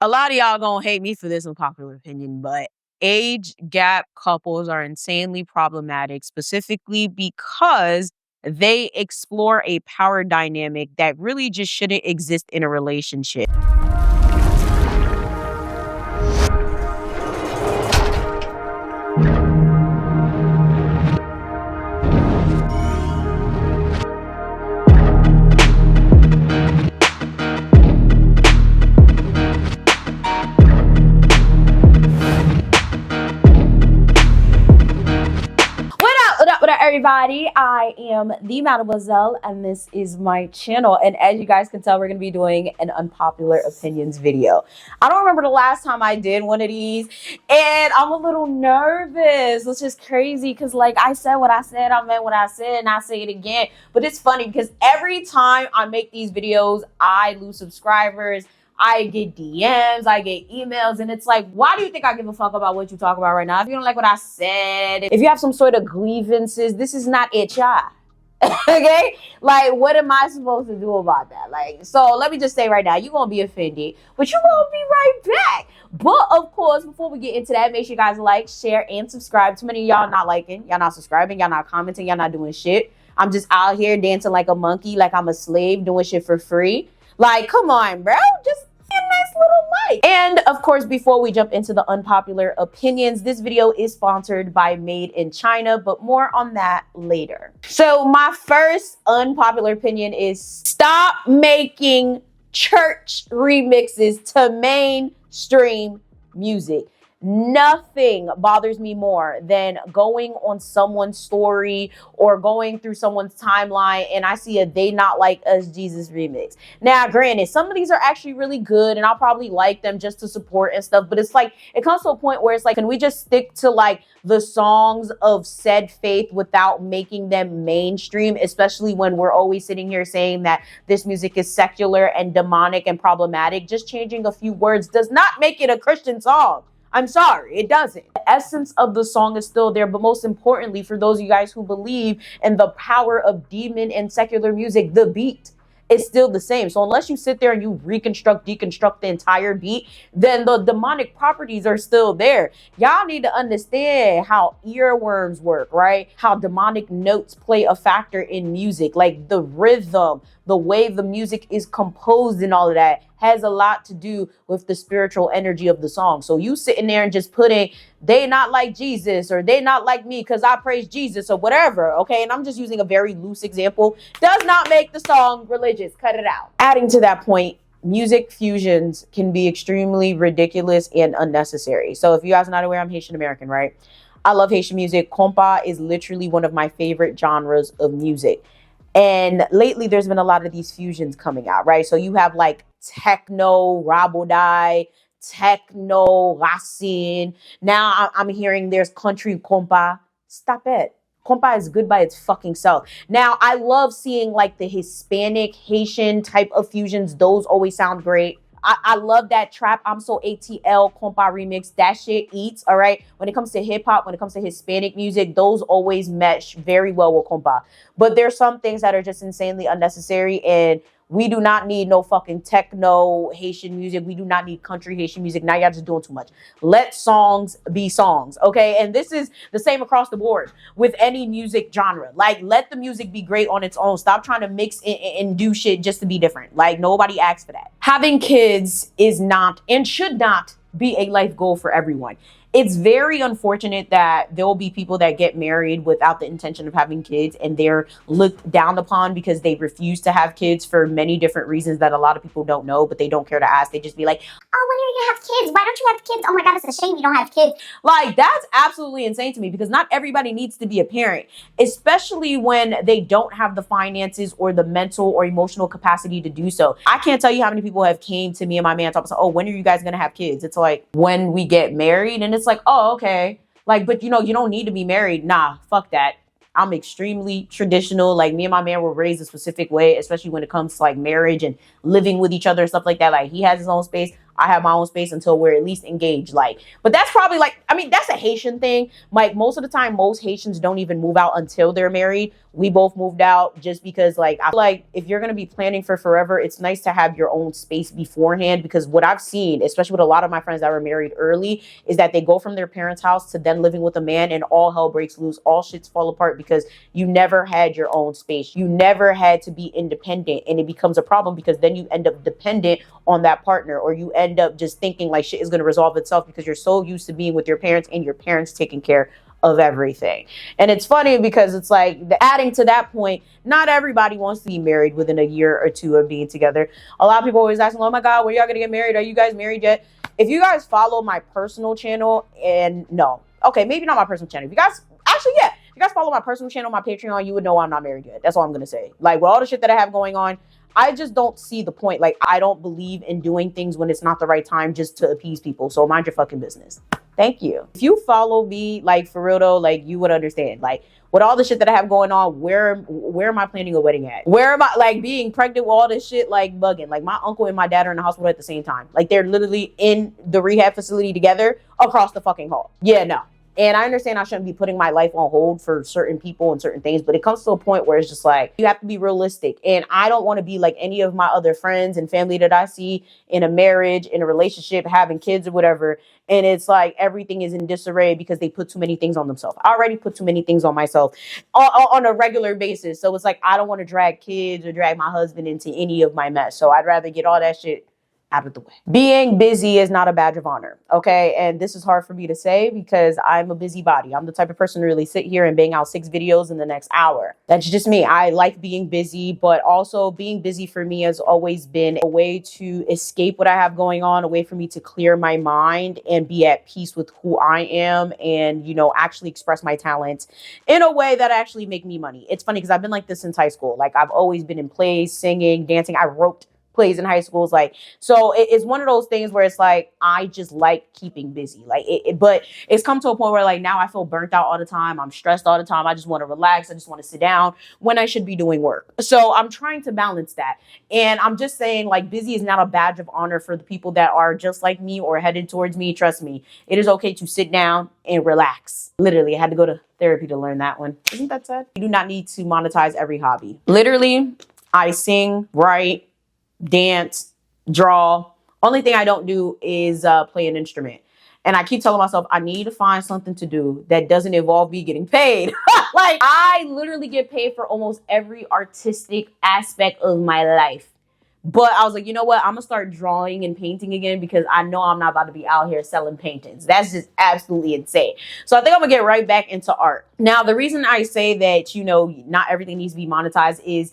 A lot of y'all gonna hate me for this unpopular opinion, but age gap couples are insanely problematic, specifically because they explore a power dynamic that really just shouldn't exist in a relationship. What up, everybody? I am the Mademoiselle, and this is my channel. And as you guys can tell, we're going to be doing an unpopular opinions video. I don't remember the last time I did one of these, and I'm a little nervous. It's just crazy because, like, I said what I said, I meant what I said, and I say it again. But it's funny because every time I make these videos, I lose subscribers. I get DMs, I get emails, and it's like, why do you think I give a fuck about what you talk about right now? If you don't like what I said, if you have some sort of grievances, this is not it, y'all. Okay? Like, what am I supposed to do about that? Like, so let me just say right now, you're gonna be offended, but you're gonna be right back. But of course, before we get into that, make sure you guys like, share, and subscribe. Too many of y'all not liking, y'all not subscribing, y'all not commenting, y'all not doing shit. I'm just out here dancing like a monkey, like I'm a slave, doing shit for free. Like, come on, bro. Just a nice little like. And of course, before we jump into the unpopular opinions, this video is sponsored by Made in China, but more on that later. So my first unpopular opinion is stop making church remixes to mainstream music. Nothing bothers me more than going on someone's story or going through someone's timeline and I see a They Not Like Us Jesus remix. Now, granted, some of these are actually really good and I'll probably like them just to support and stuff, but it's like, it comes to a point where it's like, can we just stick to like the songs of said faith without making them mainstream, especially when we're always sitting here saying that this music is secular and demonic and problematic? Just changing a few words does not make it a Christian song. I'm sorry, it doesn't. The essence of the song is still there, but most importantly, for those of you guys who believe in the power of demon and secular music, the beat is still the same. So unless you sit there and you deconstruct the entire beat, then the demonic properties are still there. Y'all need to understand how earworms work, right? How demonic notes play a factor in music, like the rhythm, the way the music is composed and all of that has a lot to do with the spiritual energy of the song. So you sitting there and just putting, they not like Jesus or they not like me because I praise Jesus or whatever, okay? And I'm just using a very loose example. Does not make the song religious. Cut it out. Adding to that point, music fusions can be extremely ridiculous and unnecessary. So if you guys are not aware, I'm Haitian-American, right? I love Haitian music. Compa is literally one of my favorite genres of music. And lately, there's been a lot of these fusions coming out, right? So you have like techno, rabodai, techno, racine. Now I'm hearing there's country compa. Stop it. Compa is good by its fucking self. Now, I love seeing like the Hispanic, Haitian type of fusions. Those always sound great. I love that trap. I'm so ATL compa remix. That shit eats, all right? When it comes to hip hop, when it comes to Hispanic music, those always mesh very well with compa. But there's some things that are just insanely unnecessary, and we do not need no fucking techno Haitian music. We do not need country Haitian music. Now y'all just doing too much. Let songs be songs, okay? And this is the same across the board with any music genre. Like, let the music be great on its own. Stop trying to mix and do shit just to be different. Like, nobody asked for that. Having kids is not and should not be a life goal for everyone. It's very unfortunate that there will be people that get married without the intention of having kids and they're looked down upon because they refuse to have kids for many different reasons that a lot of people don't know, but they don't care to ask. They just be like, oh, when are you gonna have kids? Why don't you have kids? Oh my God, it's a shame you don't have kids. Like, that's absolutely insane to me because not everybody needs to be a parent, especially when they don't have the finances or the mental or emotional capacity to do so. I can't tell you how many people have came to me and my man talking about, oh, when are you guys gonna have kids? It's like, when we get married, and it's like, oh, okay. Like, but you know, you don't need to be married. Nah, fuck that. I'm extremely traditional. Like, me and my man were raised a specific way, especially when it comes to like marriage and living with each other and stuff like that. Like, he has his own space. I have my own space until we're at least engaged. Like, but that's probably like, I mean, that's a Haitian thing. Like most of the time, most Haitians don't even move out until they're married. We both moved out just because like, I feel like if you're going to be planning for forever, it's nice to have your own space beforehand, because what I've seen, especially with a lot of my friends that were married early, is that they go from their parents' house to then living with a man and all hell breaks loose. All shits fall apart because you never had your own space. You never had to be independent, and it becomes a problem because then you end up dependent on that partner, or you end up just thinking like shit is going to resolve itself because you're so used to being with your parents and your parents taking care of everything. And it's funny because it's like, adding to that point, not everybody wants to be married within a year or two of being together. A lot of people always asking, oh my God, when y'all gonna get married? Are you guys married yet? If you guys follow my personal channel, and no, okay, maybe not my personal channel. If you guys, actually, yeah, if you guys follow my personal channel, my Patreon, you would know I'm not married yet. That's all I'm gonna say. Like, with all the shit that I have going on, I just don't see the point. Like, I don't believe in doing things when it's not the right time just to appease people. So mind your fucking business. Thank you. If you follow me, like, for real though, like, you would understand. Like, with all the shit that I have going on, where am I planning a wedding at? Where am I, like, being pregnant with all this shit, like, bugging? Like, my uncle and my dad are in the hospital at the same time. Like, they're literally in the rehab facility together across the fucking hall. Yeah, no. And I understand I shouldn't be putting my life on hold for certain people and certain things, but it comes to a point where it's just like, you have to be realistic. And I don't want to be like any of my other friends and family that I see in a marriage, in a relationship, having kids or whatever. And it's like everything is in disarray because they put too many things on themselves. I already put too many things on myself on a regular basis. So it's like, I don't want to drag kids or drag my husband into any of my mess. So I'd rather get all that shit out of the way. Being busy is not a badge of honor, okay? And this is hard for me to say because I'm a busybody. I'm the type of person to really sit here and bang out 6 videos in the next hour. That's just me. I like being busy, but also being busy for me has always been a way to escape what I have going on, a way for me to clear my mind and be at peace with who I am and, you know, actually express my talents in a way that actually make me money. It's funny because I've been like this since high school. Like, I've always been in plays, singing, dancing. I wrote plays in high schools, like, so it's one of those things where it's like, I just like keeping busy, like but it's come to a point where like now I feel burnt out all the time. I'm stressed all the time. I just want to relax. I just want to sit down when I should be doing work. So I'm trying to balance that. And I'm just saying, like, busy is not a badge of honor for the people that are just like me or headed towards me. Trust me, it is okay to sit down and relax. Literally, I had to go to therapy to learn that one. Isn't that sad? You do not need to monetize every hobby. Literally, I sing, write, dance, draw. Only thing I don't do is play an instrument. And I keep telling myself I need to find something to do that doesn't involve me getting paid. Like, I literally get paid for almost every artistic aspect of my life. But I was like, you know what? I'm going to start drawing and painting again because I know I'm not about to be out here selling paintings. That's just absolutely insane. So I think I'm going to get right back into art. Now, the reason I say that, you know, not everything needs to be monetized is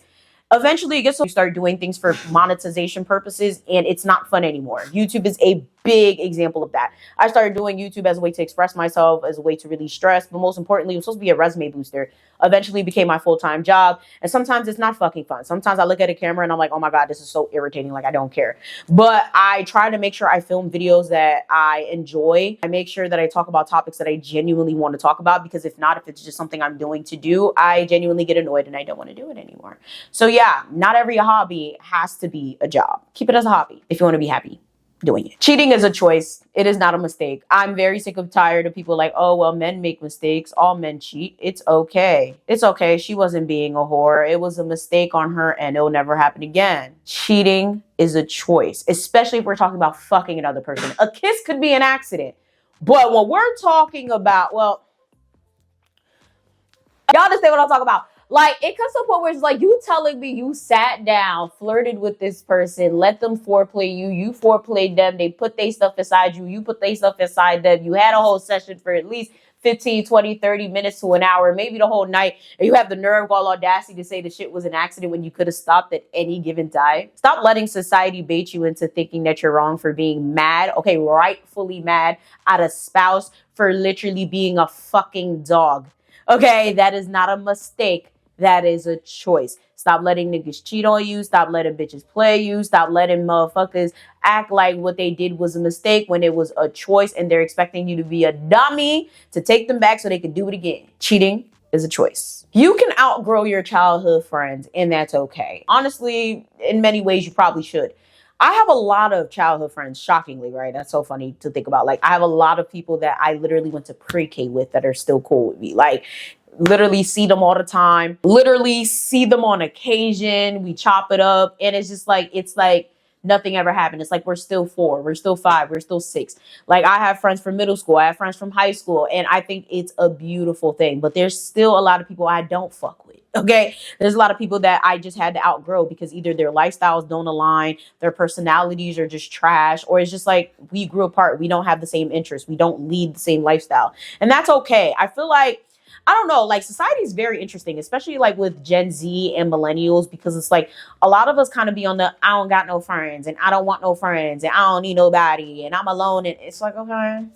eventually it gets so you start doing things for monetization purposes and it's not fun anymore. YouTube is a big example of that. I started doing YouTube as a way to express myself, as a way to release stress, but most importantly, it was supposed to be a resume booster. Eventually became my full-time job. And sometimes it's not fucking fun. Sometimes I look at a camera and I'm like, oh my God, this is so irritating. Like, I don't care. But I try to make sure I film videos that I enjoy. I make sure that I talk about topics that I genuinely want to talk about, because if not, if it's just something I'm doing to do, I genuinely get annoyed and I don't want to do it anymore. So yeah, not every hobby has to be a job. Keep it as a hobby if you want to be happy doing it. Cheating is a choice. It is not a mistake. I'm very sick of tired of people like, oh, well, men make mistakes. All men cheat. It's okay. It's okay. She wasn't being a whore. It was a mistake on her and it'll never happen again. Cheating is a choice, especially if we're talking about fucking another person. A kiss could be an accident. But when we're talking about, well, y'all understand what I'm talking about. Like, it comes to a point where it's like, you telling me you sat down, flirted with this person, let them foreplay you, you foreplayed them, they put their stuff inside you, you put their stuff inside them, you had a whole session for at least 15, 20, 30 minutes to an hour, maybe the whole night, and you have the nerve, all audacity to say the shit was an accident when you could have stopped at any given time. Stop letting society bait you into thinking that you're wrong for being mad, okay, rightfully mad at a spouse for literally being a fucking dog. Okay, that is not a mistake. That is a choice. Stop letting niggas cheat on you. Stop letting bitches play you. Stop letting motherfuckers act like what they did was a mistake when it was a choice and they're expecting you to be a dummy to take them back so they can do it again. Cheating is a choice. You can outgrow your childhood friends and that's okay. Honestly, in many ways, you probably should. I have a lot of childhood friends, shockingly, right? That's so funny to think about. Like, I have a lot of people that I literally went to pre-K with that are still cool with me. Like, literally see them all the time, literally see them on occasion. We chop it up, and it's like nothing ever happened. It's like we're still 4, we're still 5, we're still 6. Like, I have friends from middle school, I have friends from high school, and I think it's a beautiful thing. But there's still a lot of people I don't fuck with. Okay, there's a lot of people that I just had to outgrow because either their lifestyles don't align, their personalities are just trash, or it's just like we grew apart. We don't have the same interests, we don't lead the same lifestyle, and that's okay. I feel like, I don't know, like, society is very interesting, especially like with Gen Z and millennials, because it's like a lot of us kind of be on the I don't got no friends and I don't want no friends and I don't need nobody and I'm alone, and it's like, okay,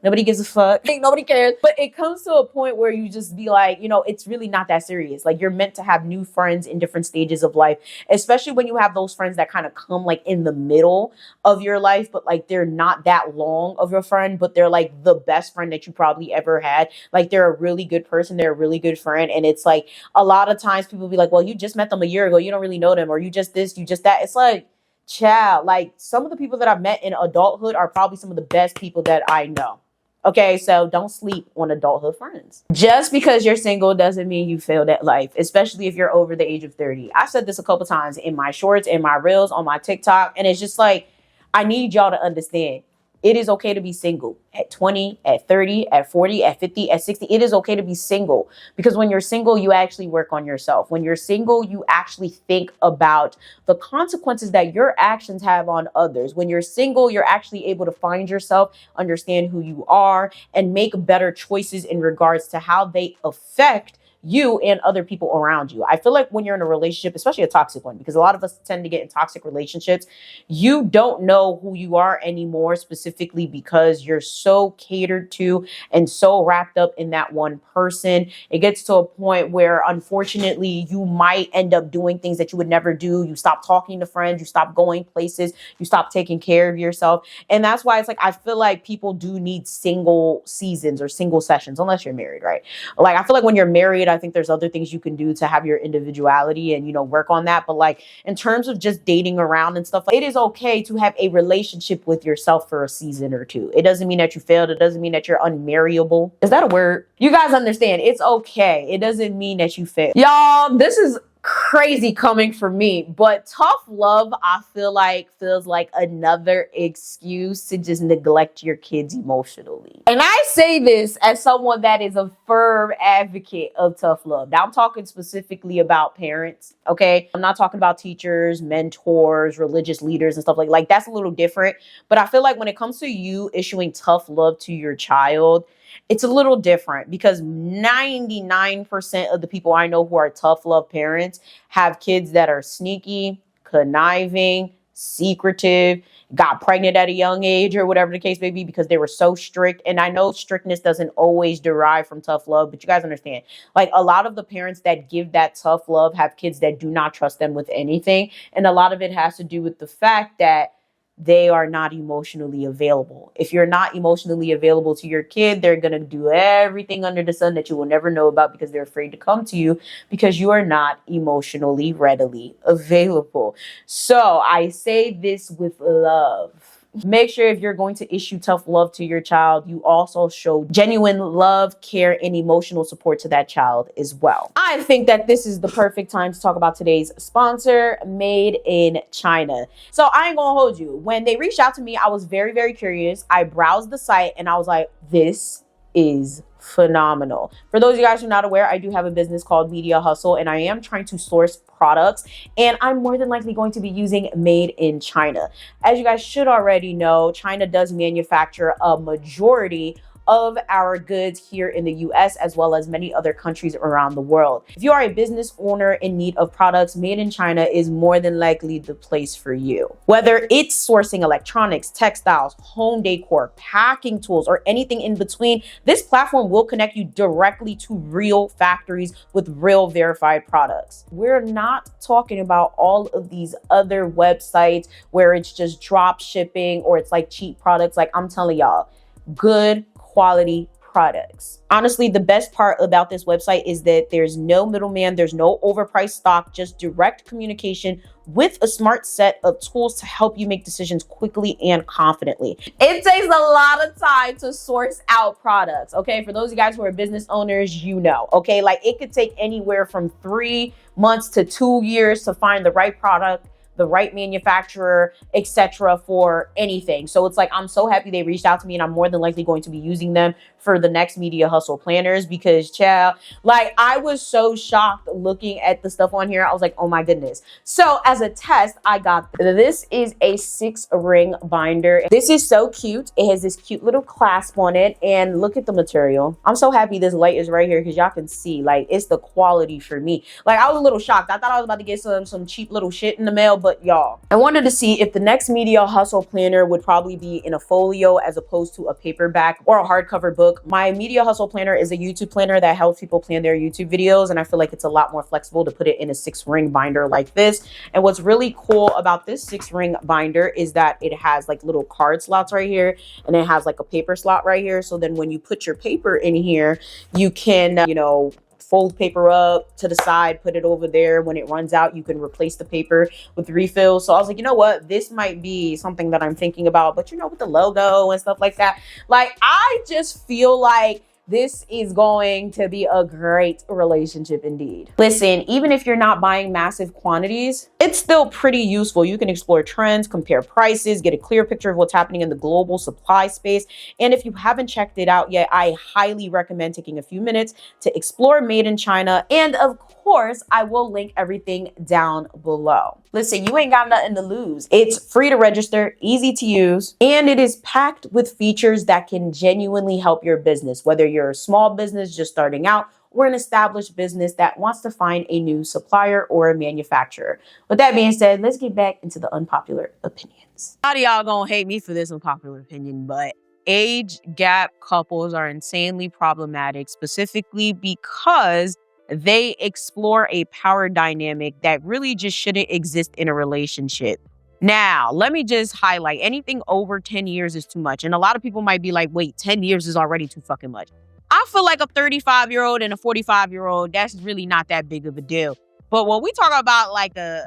nobody gives a fuck. Nobody cares. But it comes to a point where you just be like, you know, it's really not that serious. Like, you're meant to have new friends in different stages of life, especially when you have those friends that kind of come like in the middle of your life, but like they're not that long of your friend, but they're like the best friend that you probably ever had. Like, they're a really good person. They're a really good friend. And it's like a lot of times people be like, well, you just met them a year ago. You don't really know them, or you just this, you just that. It's like, child, like, some of the people that I've met in adulthood are probably some of the best people that I know. Okay, so don't sleep on adulthood friends. Just because you're single doesn't mean you failed at life, especially if you're over the age of 30. I've said this a couple times in my shorts, in my reels, on my TikTok, and it's just like, I need y'all to understand. It is okay to be single at 20, at 30, at 40, at 50, at 60. It is okay to be single, because when you're single, you actually work on yourself. When you're single, you actually think about the consequences that your actions have on others. When you're single, you're actually able to find yourself, understand who you are, and make better choices in regards to how they affect you and other people around you. I feel like when you're in a relationship, especially a toxic one, because a lot of us tend to get in toxic relationships, you don't know who you are anymore, specifically because you're so catered to and so wrapped up in that one person. It gets to a point where, unfortunately, you might end up doing things that you would never do. You stop talking to friends, you stop going places, you stop taking care of yourself. And that's why it's like, I feel like people do need single seasons or single sessions, unless you're married, right? Like, I feel like when you're married, I think there's other things you can do to have your individuality and, you know, work on that. But like, in terms of just dating around and stuff, it is okay to have a relationship with yourself for a season or 2. It doesn't mean that you failed. It doesn't mean that you're unmarriable. Is that a word? You guys understand. It's okay. It doesn't mean that you failed. Y'all, this is crazy coming from me, but tough love, I feel like, feels like another excuse to just neglect your kids emotionally. And I say this as someone that is a firm advocate of tough love. Now, I'm talking specifically about parents, okay? I'm not talking about teachers, mentors, religious leaders and stuff like that's a little different. But I feel like when it comes to you issuing tough love to your child, it's a little different, because 99% of the people I know who are tough love parents have kids that are sneaky, conniving, secretive, got pregnant at a young age, or whatever the case may be, because they were so strict. And I know strictness doesn't always derive from tough love, but you guys understand, like, a lot of the parents that give that tough love have kids that do not trust them with anything. And a lot of it has to do with the fact that they are not emotionally available. If you're not emotionally available to your kid, they're going to do everything under the sun that you will never know about, because they're afraid to come to you because you are not emotionally readily available. So I say this with love. Make sure, if you're going to issue tough love to your child, you also show genuine love, care, and emotional support to that child as well. I think that this is the perfect time to talk about today's sponsor, Made in China. So I ain't gonna hold you. When they reached out to me, I was very, very curious. I browsed the site and I was like, this is phenomenal. For those of you guys who are not aware, I do have a business called Media Hustle, and I am trying to source products, and I'm more than likely going to be using Made in China. As you guys should already know, China does manufacture a majority of our goods here in the US, as well as many other countries around the world. If you are a business owner in need of products, Made in China is more than likely the place for you. Whether it's sourcing electronics, textiles, home decor, packing tools, or anything in between, this platform will connect you directly to real factories with real verified products. We're not talking about all of these other websites where it's just drop shipping or it's like cheap products. Like, I'm telling y'all, good quality products. Honestly, the best part about this website is that there's no middleman, there's no overpriced stock, just direct communication with a smart set of tools to help you make decisions quickly and confidently. It takes a lot of time to source out products, okay? For those of you guys who are business owners, you know, okay? Like it could take anywhere from 3 months to 2 years to find the right product, the right manufacturer, etc. for anything. So it's like, I'm so happy they reached out to me, and I'm more than likely going to be using them for the next media hustle planners, because child, like I was so shocked looking at the stuff on here. I was like, oh my goodness. So as a test, I got this. Is a 6-ring binder. This is so cute. It has this cute little clasp on it, and look at the material. I'm so happy this light is right here because y'all can see, like, it's the quality for me. Like I was a little shocked. I thought I was about to get some cheap little shit in the mail, but y'all, I wanted to see if the next media hustle planner would probably be in a folio as opposed to a paperback or a hardcover book. My media hustle planner is a YouTube planner that helps people plan their YouTube videos, and I feel like it's a lot more flexible to put it in a 6-ring binder like this. And what's really cool about this 6-ring binder is that it has like little card slots right here, and it has like a paper slot right here. So then when you put your paper in here, you can, you know, fold paper up to the side, put it over there. When it runs out, you can replace the paper with refills. So I was like, you know what? This might be something that I'm thinking about, but you know, with the logo and stuff like that, like I just feel like this is going to be a great relationship indeed. Listen, even if you're not buying massive quantities, it's still pretty useful. You can explore trends, compare prices, get a clear picture of what's happening in the global supply space. And if you haven't checked it out yet, I highly recommend taking a few minutes to explore Made in China. And of course, I will link everything down below. Listen, you ain't got nothing to lose. It's free to register, easy to use, and it is packed with features that can genuinely help your business, whether you're a small business just starting out or an established business that wants to find a new supplier or a manufacturer. With that being said, let's get back into the unpopular opinions. A lot of y'all gonna hate me for this unpopular opinion, but age gap couples are insanely problematic, specifically because they explore a power dynamic that really just shouldn't exist in a relationship. Now, let me just highlight, anything over 10 years is too much. And a lot of people might be like, wait, 10 years is already too fucking much. I feel like a 35-year-old and a 45-year-old, that's really not that big of a deal. But when we talk about like a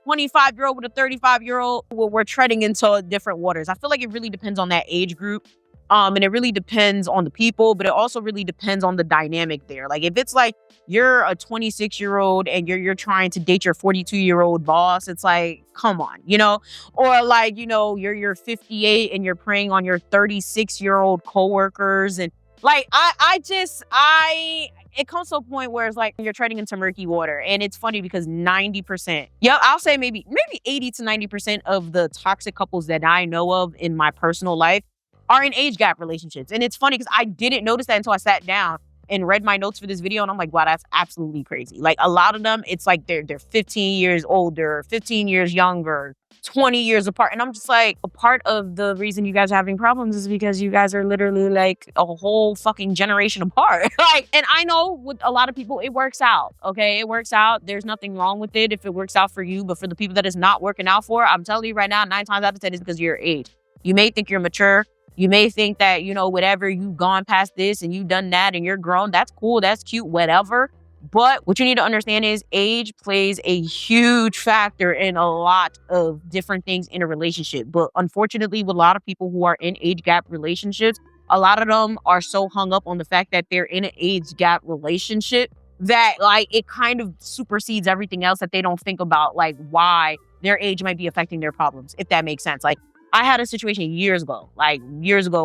25-year-old with a 35-year-old, well, we're treading into different waters. I feel like it really depends on that age group. And it really depends on the people, but it also really depends on the dynamic there. Like if it's like you're a 26-year-old and you're trying to date your 42-year-old boss, it's like, come on, you know? Or like, you know, you're 58 and you're preying on your 36-year-old coworkers. And like, it comes to a point where it's like you're treading into murky water. And it's funny because 90%, yeah, I'll say maybe 80 to 90% of the toxic couples that I know of in my personal life are in age gap relationships. And it's funny because I didn't notice that until I sat down and read my notes for this video. And I'm like, wow, that's absolutely crazy. Like a lot of them, it's like they're 15 years older, 15 years younger, 20 years apart. And I'm just like, a part of the reason you guys are having problems is because you guys are literally like a whole fucking generation apart. Like, and I know with a lot of people, it works out. Okay, it works out. There's nothing wrong with it if it works out for you. But for the people that it's not working out for, I'm telling you right now, 9 times out of 10 is because of your age. You may think you're mature. You may think that, you know, whatever, you've gone past this and you've done that and you're grown. That's cool. That's cute, whatever. But what you need to understand is age plays a huge factor in a lot of different things in a relationship. But unfortunately, with a lot of people who are in age gap relationships, a lot of them are so hung up on the fact that they're in an age gap relationship that like it kind of supersedes everything else, that they don't think about like why their age might be affecting their problems, if that makes sense. Like I had a situation years ago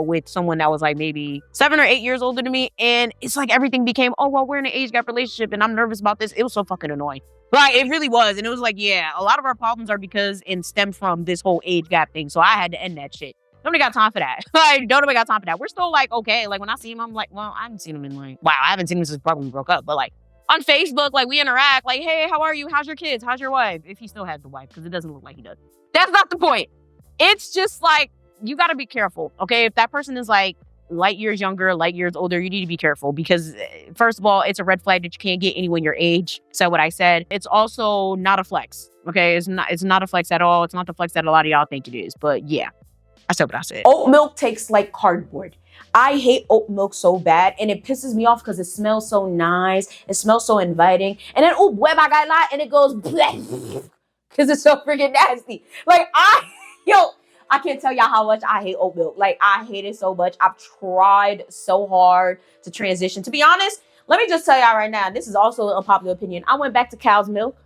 with someone that was like maybe 7 or 8 years older than me. And it's like everything became, oh, well, we're in an age gap relationship and I'm nervous about this. It was so fucking annoying. Like it really was. And it was like, yeah, a lot of our problems are because and stem from this whole age gap thing. So I had to end that shit. Nobody got time for that. Like, nobody got time for that. We're still like, okay. Like when I see him, I'm like, well, I haven't seen him in like, wow, I haven't seen him since probably we broke up. But like on Facebook, like we interact like, hey, how are you? How's your kids? How's your wife? If he still has the wife, because it doesn't look like he does. That's not the point. It's just like, you got to be careful, okay? If that person is like light years younger, light years older, you need to be careful because first of all, it's a red flag that you can't get anyone your age. So what I said, it's also not a flex, okay? It's not a flex at all. It's not the flex that a lot of y'all think it is, but yeah. I said what I said. Oat milk tastes like cardboard. I hate oat milk so bad, and it pisses me off because it smells so nice. It smells so inviting. And then, oh, web I got a lot, and it goes because it's so freaking nasty. Like, I can't tell y'all how much I hate oat milk. Like, I hate it so much. I've tried so hard to transition. To be honest, let me just tell y'all right now, this is also an unpopular opinion. I went back to cow's milk.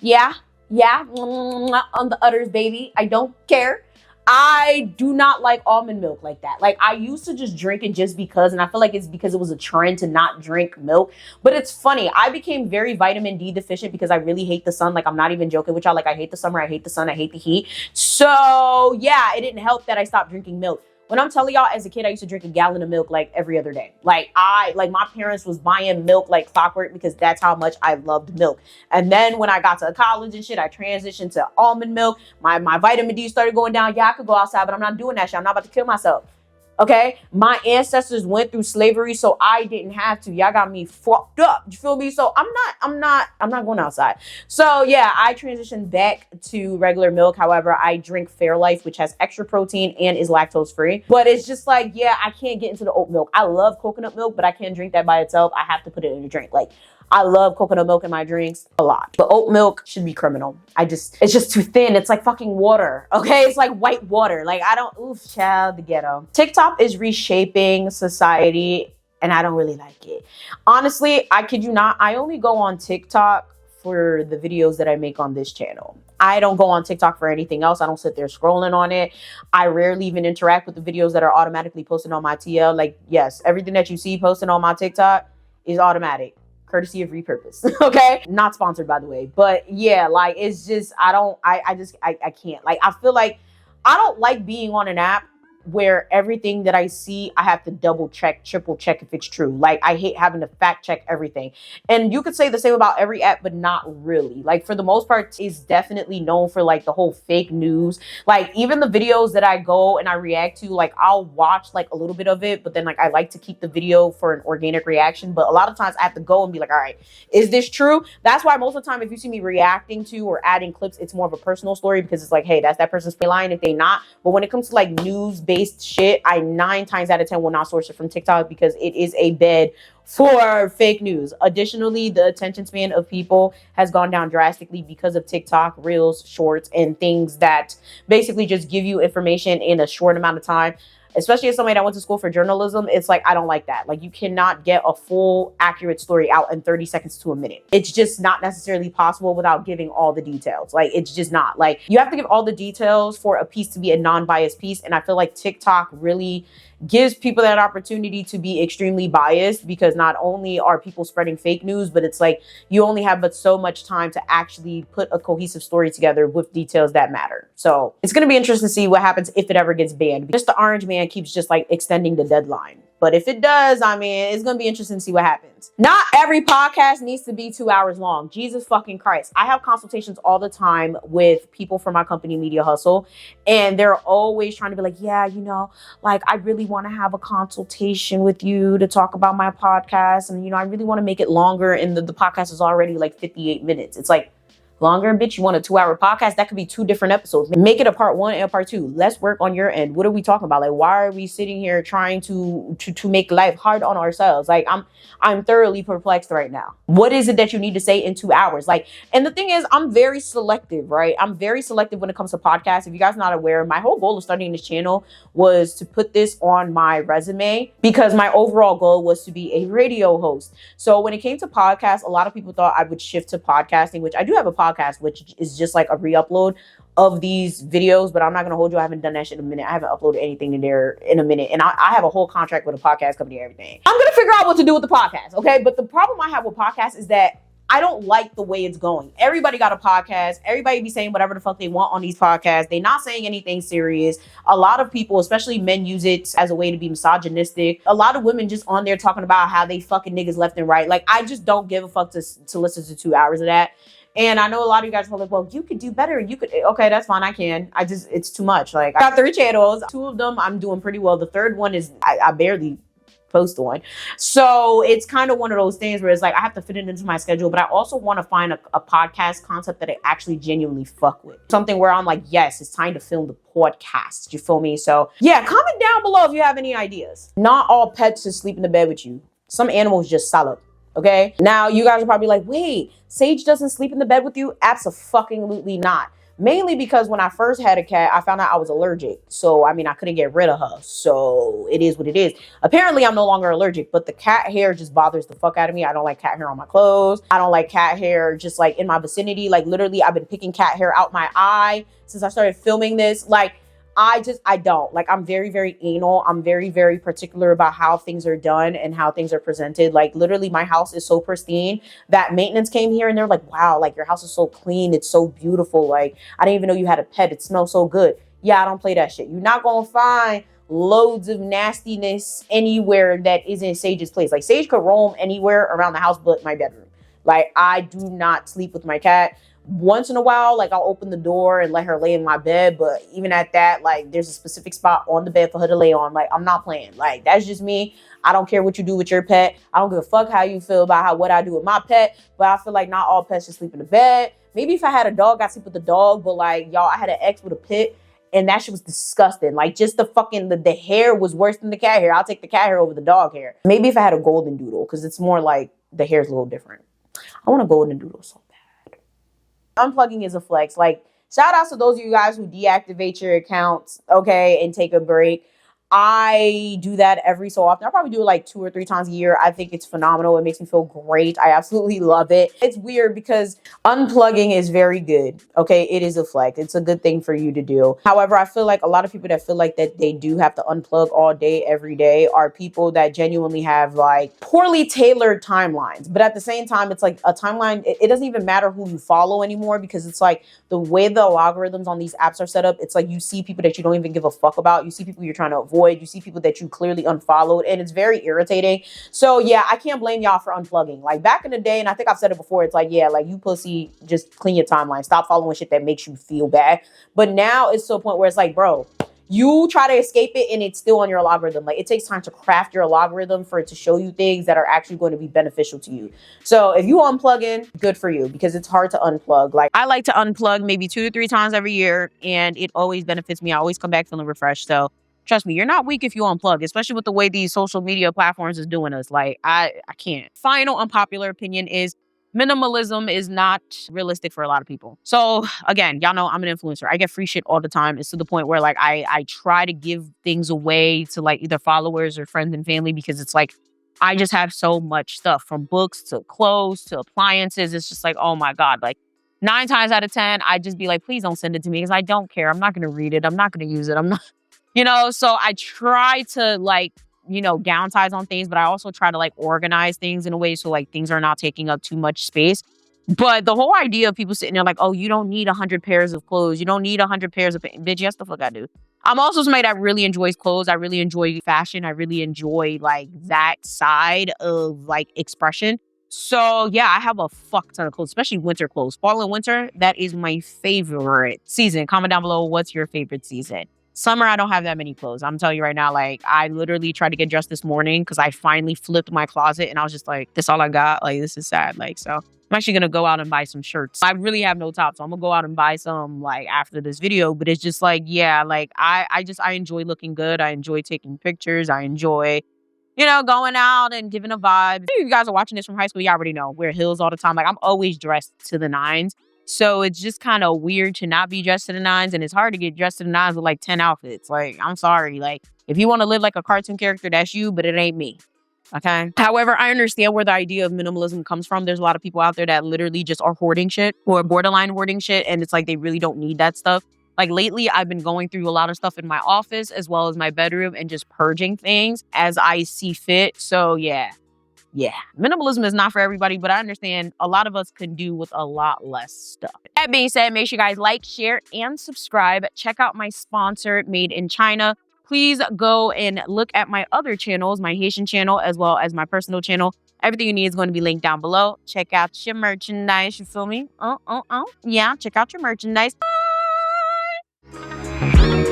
Yeah, on the udders, baby. I don't care. I do not like almond milk like that. Like, I used to just drink it just because, and I feel like it's because it was a trend to not drink milk. But it's funny. I became very vitamin D deficient because I really hate the sun. Like, I'm not even joking with y'all. Like, I hate the summer. I hate the sun. I hate the heat. So, yeah, it didn't help that I stopped drinking milk. When I'm telling y'all, as a kid, I used to drink a gallon of milk like every other day. Like my parents was buying milk like clockwork because that's how much I loved milk. And then when I got to college and shit, I transitioned to almond milk. My vitamin D started going down. Yeah, I could go outside, but I'm not doing that shit. I'm not about to kill myself. Okay, my ancestors went through slavery, so I didn't have to. Y'all got me fucked up. You feel me? So I'm not going outside. So yeah, I transitioned back to regular milk. However, I drink Fairlife, which has extra protein and is lactose free. But it's just like, yeah, I can't get into the oat milk. I love coconut milk, but I can't drink that by itself. I have to put it in a drink. Like, I love coconut milk in my drinks a lot. But oat milk should be criminal. It's just too thin. It's like fucking water, okay? It's like white water. Like, oof, child, the ghetto. TikTok is reshaping society, and I don't really like it. Honestly, I kid you not, I only go on TikTok for the videos that I make on this channel. I don't go on TikTok for anything else. I don't sit there scrolling on it. I rarely even interact with the videos that are automatically posted on my TL. Like, yes, everything that you see posted on my TikTok is automatic. Courtesy of Repurpose. Okay, not sponsored, by the way, but yeah, like, it's just, I can't. Like, I feel like I don't like being on an app where everything that I see, I have to double check, triple check if it's true. Like, I hate having to fact check everything. And you could say the same about every app, but not really. Like, for the most part, it's definitely known for like the whole fake news. Like, even the videos that I go and I react to, like, I'll watch like a little bit of it, but then like I like to keep the video for an organic reaction. But a lot of times I have to go and be like, all right, is this true? That's why most of the time, if you see me reacting to or adding clips, it's more of a personal story because it's like, hey, that's that person's line if they not. But when it comes to like news-based shit, I 9 times out of 10 will not source it from TikTok because it is a bed for fake news. Additionally, the attention span of people has gone down drastically because of TikTok, Reels, Shorts, and things that basically just give you information in a short amount of time. Especially as somebody that went to school for journalism, it's like, I don't like that. Like, you cannot get a full, accurate story out in 30 seconds to a minute. It's just not necessarily possible without giving all the details. Like, it's just not. Like, you have to give all the details for a piece to be a non-biased piece. And I feel like TikTok really gives people that opportunity to be extremely biased because not only are people spreading fake news, but it's like you only have but so much time to actually put a cohesive story together with details that matter. So it's going to be interesting to see what happens if it ever gets banned. Just the orange man keeps just like extending the deadline. But if it does, I mean, it's going to be interesting to see what happens. Not every podcast needs to be 2 hours long. Jesus fucking Christ. I have consultations all the time with people from my company, Media Hustle. And they're always trying to be like, yeah, you know, like, I really want to have a consultation with you to talk about my podcast. And, you know, I really want to make it longer. And the podcast is already like 58 minutes. It's like, longer, bitch, you want a 2-hour podcast? That could be 2 different episodes. Make it a part 1 and a part 2. Let's work on your end. What are we talking about? Like, why are we sitting here trying to make life hard on ourselves? Like, I'm thoroughly perplexed right now. What is it that you need to say in 2 hours? Like, and the thing is, I'm very selective, right? I'm very selective when it comes to podcasts. If you guys are not aware, my whole goal of starting this channel was to put this on my resume because my overall goal was to be a radio host. So when it came to podcasts, a lot of people thought I would shift to podcasting, which I do have a podcast, which is just like a re-upload of these videos, but I'm not going to hold you. I haven't done that shit in a minute. I haven't uploaded anything in there in a minute. And I have a whole contract with a podcast company and everything. I'm going to figure out what to do with the podcast, okay? But the problem I have with podcasts is that I don't like the way it's going. Everybody got a podcast. Everybody be saying whatever the fuck they want on these podcasts. They're not saying anything serious. A lot of people, especially men, use it as a way to be misogynistic. A lot of women just on there talking about how they fucking niggas left and right. Like, I just don't give a fuck to listen to 2 hours of that. And I know a lot of you guys are like, well, you could do better. You could. Okay, that's fine. I can. It's too much. Like, I got 3 channels. 2 of them, I'm doing pretty well. The third one is, I barely post on. So it's kind of one of those things where it's like I have to fit it into my schedule, but I also want to find a podcast concept that I actually genuinely fuck with. Something where I'm like, yes, it's time to film the podcast. You feel me? So yeah, comment down below if you have any ideas. Not all pets should sleep in the bed with you. Some animals just solid. Okay. Now you guys are probably like, wait, Sage doesn't sleep in the bed with you? Abso-fucking-lutely not. Mainly because when I first had a cat, I found out I was allergic. So, I mean, I couldn't get rid of her. So it is what it is. Apparently, I'm no longer allergic, but the cat hair just bothers the fuck out of me. I don't like cat hair on my clothes. I don't like cat hair just like in my vicinity. Like literally, I've been picking cat hair out my eye since I started filming this. Like, I don't. Like, I'm very, very anal. I'm very, very particular about how things are done and how things are presented. Like, literally, my house is so pristine that maintenance came here and they're like, wow, like, your house is so clean. It's so beautiful. Like, I didn't even know you had a pet. It smells so good. Yeah, I don't play that shit. You're not going to find loads of nastiness anywhere that isn't Sage's place. Like, Sage could roam anywhere around the house but my bedroom. Like, I do not sleep with my cat. Once in a while, like, I'll open the door and let her lay in my bed. But even at that, like, there's a specific spot on the bed for her to lay on. Like, I'm not playing. Like, that's just me. I don't care what you do with your pet. I don't give a fuck how you feel about what I do with my pet. But I feel like not all pets should sleep in the bed. Maybe if I had a dog, I'd sleep with the dog. But, like, y'all, I had an ex with a pit. And that shit was disgusting. Like, just the fucking, the hair was worse than the cat hair. I'll take the cat hair over the dog hair. Maybe if I had a golden doodle. Because it's more like the hair's a little different. I want a golden doodle so bad. Unplugging is a flex. Like, shout outs to those of you guys who deactivate your accounts, okay, and take a break. I do that every so often. I probably do it like 2 or 3 times a year. I think it's phenomenal. It makes me feel great. I absolutely love it. It's weird because unplugging is very good. Okay, it is a flex. It's a good thing for you to do. However, I feel like a lot of people that feel like that they do have to unplug all day, every day, are people that genuinely have like poorly tailored timelines. But at the same time, it's like a timeline. It doesn't even matter who you follow anymore because it's like the way the algorithms on these apps are set up. It's like you see people that you don't even give a fuck about. You see people you're trying to avoid. You see people that you clearly unfollowed, and it's very irritating. So yeah, I can't blame y'all for unplugging. Like back in the day, and I think I've said it before, it's like, yeah, like you pussy, just clean your timeline. Stop following shit that makes you feel bad. But now it's to a point where it's like, bro, you try to escape it and it's still on your algorithm. Like it takes time to craft your algorithm for it to show you things that are actually going to be beneficial to you. So if you unplugging, good for you because it's hard to unplug. Like I like to unplug maybe 2 to 3 times every year and it always benefits me. I always come back feeling refreshed. So trust me, you're not weak if you unplug, especially with the way these social media platforms is doing us. Like, I can't. Final unpopular opinion is minimalism is not realistic for a lot of people. So again, y'all know I'm an influencer. I get free shit all the time. It's to the point where like I try to give things away to like either followers or friends and family because it's like I just have so much stuff from books to clothes to appliances. It's just like, oh my God, like 9 times out of 10, I just be like, please don't send it to me because I don't care. I'm not going to read it. I'm not going to use it. I'm not. You know, so I try to like, you know, downsize on things, but I also try to like organize things in a way so like things are not taking up too much space. But the whole idea of people sitting there like, oh, you don't need 100 pairs of clothes. You don't need 100 pairs of bitch. Yes, the fuck I do. I'm also somebody that really enjoys clothes. I really enjoy fashion. I really enjoy like that side of like expression. So yeah, I have a fuck ton of clothes, especially winter clothes. Fall and winter, that is my favorite season. Comment down below, what's your favorite season? Summer, I don't have that many clothes. I'm telling you right now, like, I literally tried to get dressed this morning because I finally flipped my closet and I was just like, this all I got? Like, this is sad. Like, so I'm actually going to go out and buy some shirts. I really have no top, so I'm going to go out and buy some, like, after this video. But it's just like, yeah, like, I enjoy looking good. I enjoy taking pictures. I enjoy, you know, going out and giving a vibe. If you guys are watching this from high school, you already know. Wear heels all the time. Like, I'm always dressed to the nines. So it's just kind of weird to not be dressed to the nines. And it's hard to get dressed to the nines with like 10 outfits. Like, I'm sorry. Like, if you want to live like a cartoon character, that's you, but it ain't me. Okay. However, I understand where the idea of minimalism comes from. There's a lot of people out there that literally just are hoarding shit or borderline hoarding shit. And it's like they really don't need that stuff. Like lately, I've been going through a lot of stuff in my office as well as my bedroom and just purging things as I see fit. So yeah. Yeah, minimalism is not for everybody, but I understand a lot of us can do with a lot less stuff. That being said, make sure you guys like, share, and subscribe. Check out my sponsor, Made in China. Please go and look at my other channels, my Haitian channel, as well as my personal channel. Everything you need is going to be linked down below. Check out your merchandise, you feel me? Yeah, check out your merchandise. Bye.